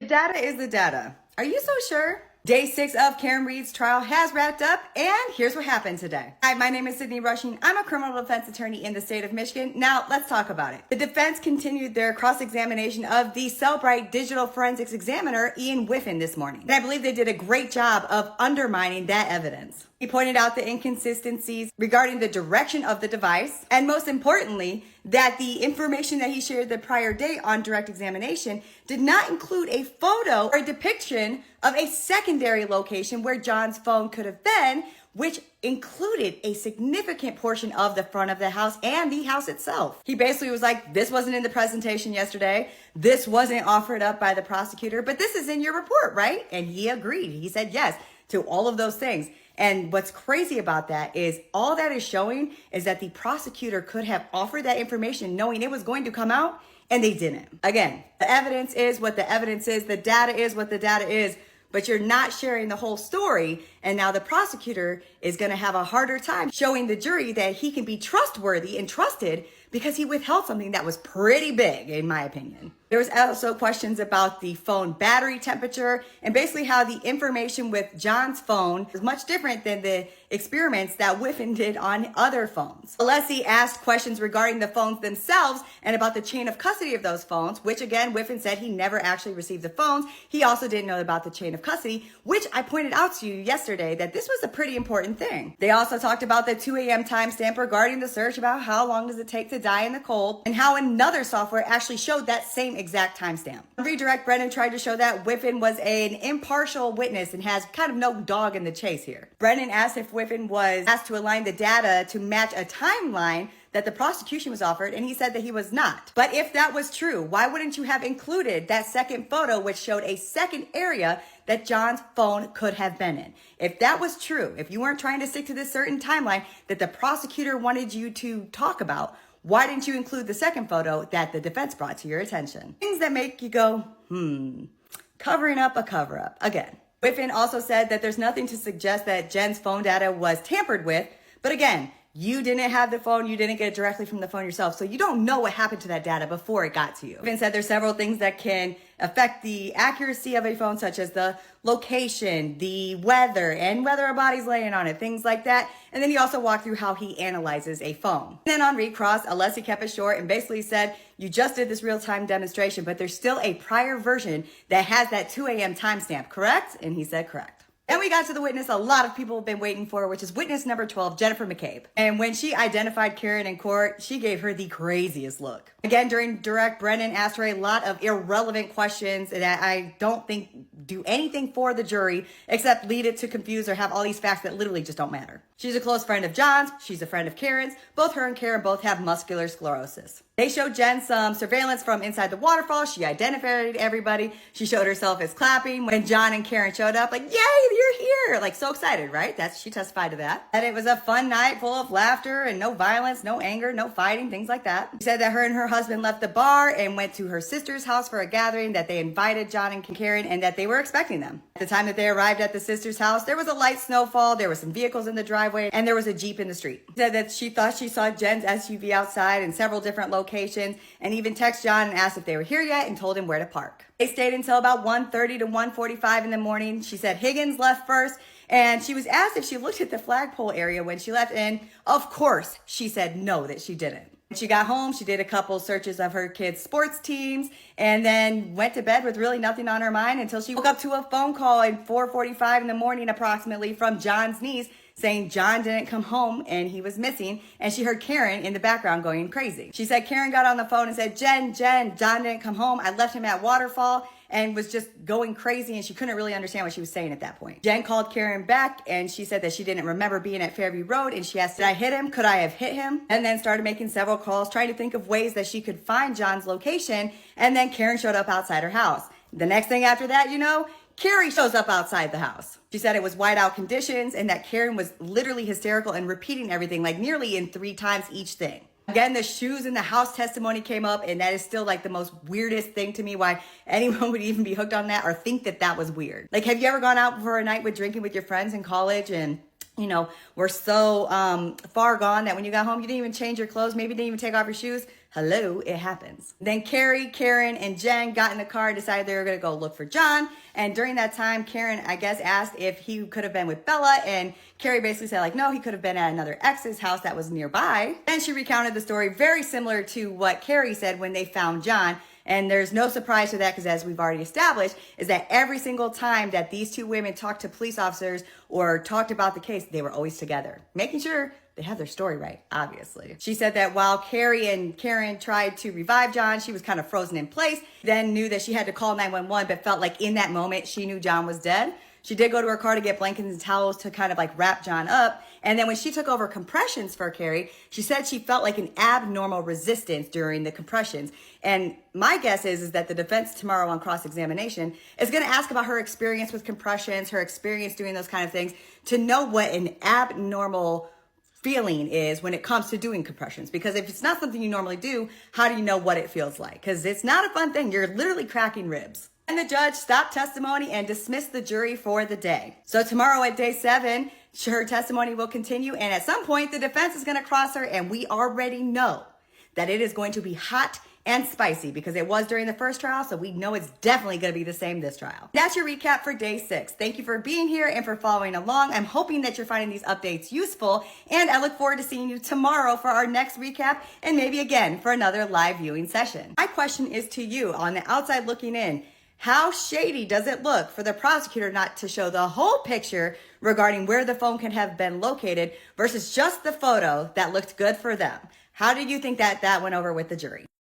The data is the data. Are you so sure? Day 6 of Karen Read's trial has wrapped up, and here's what happened today. Hi, my name is Sydney Rushing. I'm a criminal defense attorney in the state of Michigan. Now, let's talk about it. The defense continued their cross-examination of the Cellebrite digital forensics examiner, Ian Whiffen, this morning. And I believe they did a great job of undermining that evidence. He pointed out the inconsistencies regarding the direction of the device, and most importantly, that the information that he shared the prior day on direct examination did not include a photo or a depiction of a secondary location where John's phone could have been, which included a significant portion of the front of the house and the house itself. He basically was like, this wasn't in the presentation yesterday. This wasn't offered up by the prosecutor, but this is in your report, right? And he agreed. He said yes to all of those things. And what's crazy about that is all that is showing is that the prosecutor could have offered that information knowing it was going to come out, and they didn't. Again, the evidence is what the evidence is. The data is what the data is. But you're not sharing the whole story. And now the prosecutor is going to have a harder time showing the jury that he can be trustworthy and trusted because he withheld something that was pretty big, in my opinion. There was also questions about the phone battery temperature and basically how the information with John's phone is much different than the experiments that Whiffen did on other phones. Alessi asked questions regarding the phones themselves and about the chain of custody of those phones, which again, Whiffen said he never actually received the phones. He also didn't know about the chain of custody, which I pointed out to you yesterday that this was a pretty important thing. They also talked about the 2 a.m. timestamp regarding the search, about how long does it take to die in the cold, and how another software actually showed that same exact timestamp. Redirect Brennan tried to show that Whiffen was an impartial witness and has kind of no dog in the chase here. Brennan asked if Whiffen was asked to align the data to match a timeline that the prosecution was offered, and he said that he was not. But if that was true, why wouldn't you have included that second photo which showed a second area that John's phone could have been in? If that was true, if you weren't trying to stick to this certain timeline that the prosecutor wanted you to talk about, why didn't you include the second photo that the defense brought to your attention? Things that make you go, covering up a cover-up. Again, Whiffen also said that there's nothing to suggest that Jen's phone data was tampered with, but again, you didn't have the phone, you didn't get it directly from the phone yourself, so you don't know what happened to that data before it got to you. Whiffen said there's several things that can affect the accuracy of a phone, such as the location, the weather, and whether a body's laying on it, things like that. And then he also walked through how he analyzes a phone. And then on recross, Alessi kept it short and basically said, you just did this real-time demonstration, but there's still a prior version that has that 2 a.m. timestamp, correct? And he said correct. And we got to the witness a lot of people have been waiting for, which is witness number 12, Jennifer McCabe. And when she identified Karen in court, she gave her the craziest look. Again, during direct, Brennan asked her a lot of irrelevant questions that I don't think do anything for the jury except lead it to confuse or have all these facts that literally just don't matter. She's a close friend of John's. She's a friend of Karen's. Both her and Karen both have muscular sclerosis. They showed Jen some surveillance from inside the waterfall. She identified everybody. She showed herself as clapping when John and Karen showed up, like, yay, you're here. Like, so excited, right? She testified to that. And it was a fun night full of laughter and no violence, no anger, no fighting, things like that. She said that her and her husband left the bar and went to her sister's house for a gathering, that they invited John and Karen, and that they were expecting them. At the time that they arrived at the sister's house, there was a light snowfall, there were some vehicles in the driveway, and there was a Jeep in the street. She said that she thought she saw Jen's SUV outside in several different locations, and even texted John and asked if they were here yet and told him where to park. They stayed until about 1:30 to 1:45 in the morning. She said Higgins left first, and she was asked if she looked at the flagpole area when she left, and of course she said no, that she didn't. When she got home, she did a couple searches of her kids' sports teams and then went to bed with really nothing on her mind until she woke up to a phone call at 4:45 in the morning approximately from John's niece saying John didn't come home and he was missing, and she heard Karen in the background going crazy. She said Karen got on the phone and said, Jen, John didn't come home. I left him at Waterfall, and was just going crazy, and she couldn't really understand what she was saying at that point. Jen called Karen back, and she said that she didn't remember being at Fairview Road, and she asked, did I hit him? Could I have hit him? And then started making several calls, trying to think of ways that she could find John's location, and then Karen showed up outside her house. The next thing after that, Carrie shows up outside the house. She said it was whiteout conditions and that Karen was literally hysterical and repeating everything, like nearly in 3 times each thing. Again, the shoes in the house testimony came up, and that is still like the most weirdest thing to me, why anyone would even be hooked on that or think that that was weird. Like, have you ever gone out for a night with drinking with your friends in college and were so far gone that when you got home, you didn't even change your clothes, maybe didn't even take off your shoes? Hello, it happens. Then Carrie, Karen, and Jen got in the car and decided they were going to go look for John. And during that time, Karen, I guess, asked if he could have been with Bella. And Carrie basically said, like, no, he could have been at another ex's house that was nearby. Then she recounted the story very similar to what Carrie said when they found John. And there's no surprise to that because, as we've already established, is that every single time that these two women talked to police officers or talked about the case, they were always together, making sure they have their story right, obviously. She said that while Carrie and Karen tried to revive John, she was kind of frozen in place, then knew that she had to call 911, but felt like in that moment she knew John was dead. She did go to her car to get blankets and towels to kind of like wrap John up. And then when she took over compressions for Carrie, she said she felt like an abnormal resistance during the compressions. And my guess is that the defense tomorrow on cross-examination is going to ask about her experience with compressions, her experience doing those kind of things, to know what an abnormal feeling is when it comes to doing compressions. Because if it's not something you normally do, how do you know what it feels like? Because it's not a fun thing. You're literally cracking ribs. And the judge stopped testimony and dismissed the jury for the day. So tomorrow at day 7, her testimony will continue. And at some point, the defense is going to cross her. And we already know that it is going to be hot and spicy because it was during the first trial. So we know it's definitely going to be the same this trial. That's your recap for day 6. Thank you for being here and for following along. I'm hoping that you're finding these updates useful. And I look forward to seeing you tomorrow for our next recap and maybe again for another live viewing session. My question is to you on the outside looking in. How shady does it look for the prosecutor not to show the whole picture regarding where the phone can have been located versus just the photo that looked good for them? How did you think that went over with the jury?